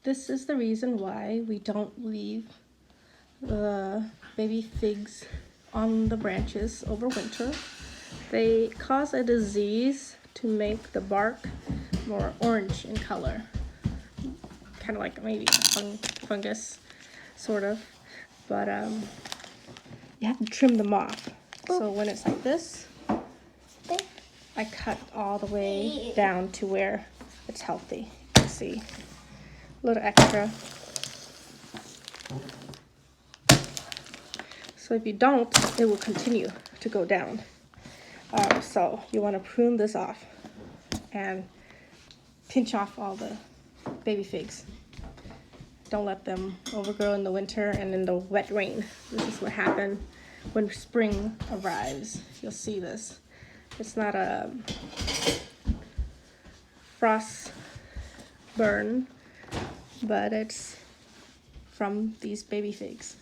this is the reason why we don't leave the baby figs on the branches over winter. They cause a disease to make the bark more orange in color, kind of like maybe fungus, sort of. But you have to trim them off. So when it's like this, I cut all the way down to where it's healthy. You can see a little extra. So if you don't, it will continue to go down. So you want to prune this off and pinch off all the baby figs. Don't let them overgrow in the winter and in the wet rain. This is what happens when spring arrives. You'll see this. It's not a frost burn, but it's from these baby figs.